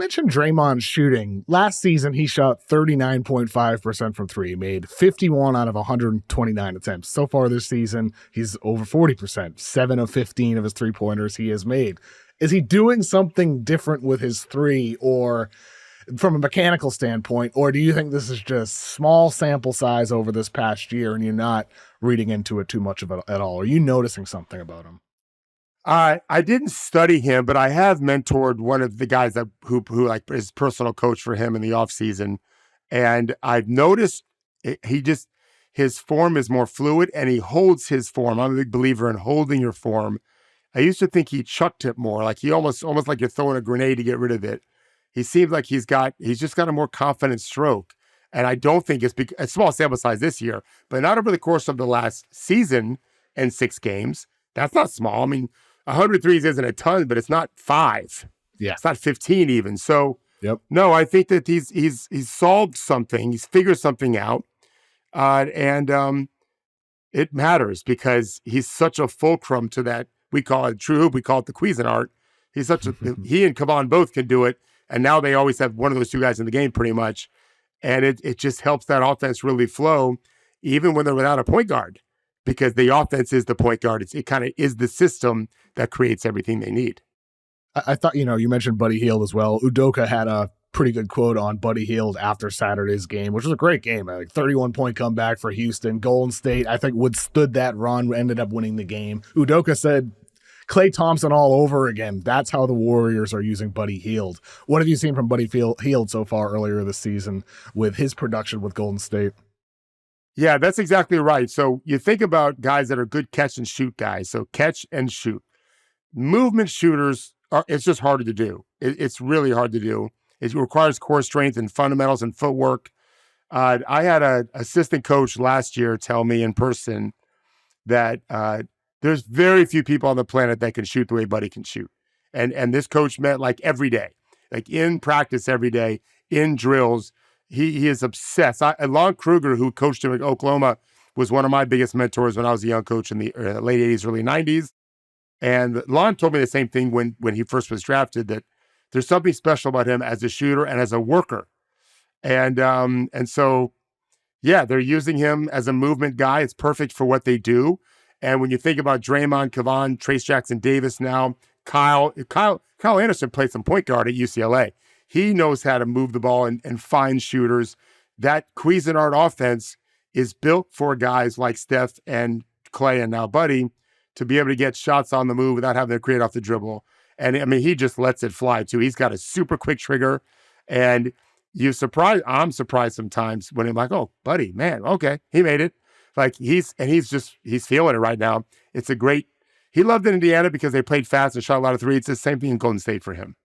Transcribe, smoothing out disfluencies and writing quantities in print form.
mentioned Draymond shooting. Last season, he shot 39.5% from three, made 51 out of 129 attempts. So far this season, he's over 40%. 7 of 15 of his three-pointers he has made. Is he doing something different with his three, or from a mechanical standpoint, or do you think this is just small sample size over this past year and you're not reading into it too much of it at all? Are you noticing something about him? I didn't study him, but I have mentored one of the guys who like is personal coach for him in the off season, and I've noticed his form is more fluid and he holds his form. I'm a big believer in holding your form. I used to think he chucked it more, like he almost like you're throwing a grenade to get rid of it. He seems like he's just got a more confident stroke. And I don't think it's a small sample size this year, but not over the course of the last season and 6 games. That's not small. I mean, 100 threes isn't a ton, but it's not 5. Yeah. It's not 15 even. So no, I think that he's solved something. He's figured something out. And it matters because he's such a fulcrum to that. We call it true hoop. We call it the Cuisinart. He's such a, he and Kavan both can do it. And now they always have one of those two guys in the game pretty much. And it just helps that offense really flow, even when they're without a point guard, because the offense is the point guard. It kind of is the system that creates everything they need. I thought, you mentioned Buddy Hield as well. Udoka had a pretty good quote on Buddy Hield after Saturday's game, which was a great game. Like 31-point comeback for Houston. Golden State, I think, withstood that run, ended up winning the game. Udoka said, Klay Thompson all over again. That's how the Warriors are using Buddy Hield. What have you seen from Buddy Hield so far earlier this season with his production with Golden State? Yeah, that's exactly right. So you think about guys that are good catch and shoot guys. So catch and shoot. Movement shooters, it's just harder to do. It's really hard to do. It requires core strength and fundamentals and footwork. I had an assistant coach last year tell me in person that there's very few people on the planet that can shoot the way Buddy can shoot. And this coach met like every day, like in practice every day, in drills. He is obsessed. Lon Kruger, who coached him at Oklahoma, was one of my biggest mentors when I was a young coach in the late 80s, early 90s. And Lon told me the same thing when he first was drafted, that there's something special about him as a shooter and as a worker. And so, yeah, they're using him as a movement guy. It's perfect for what they do. And when you think about Draymond, Kavan, Trace Jackson Davis now, Kyle Anderson played some point guard at UCLA. He knows how to move the ball and find shooters. That Cuisinart offense is built for guys like Steph and Klay and now Buddy to be able to get shots on the move without having to create off the dribble. And I mean, he just lets it fly too. He's got a super quick trigger. And I'm surprised sometimes when I'm like, oh, Buddy, man, okay, he made it. Like he's feeling it right now. He loved it in Indiana because they played fast and shot a lot of threes. It's the same thing in Golden State for him.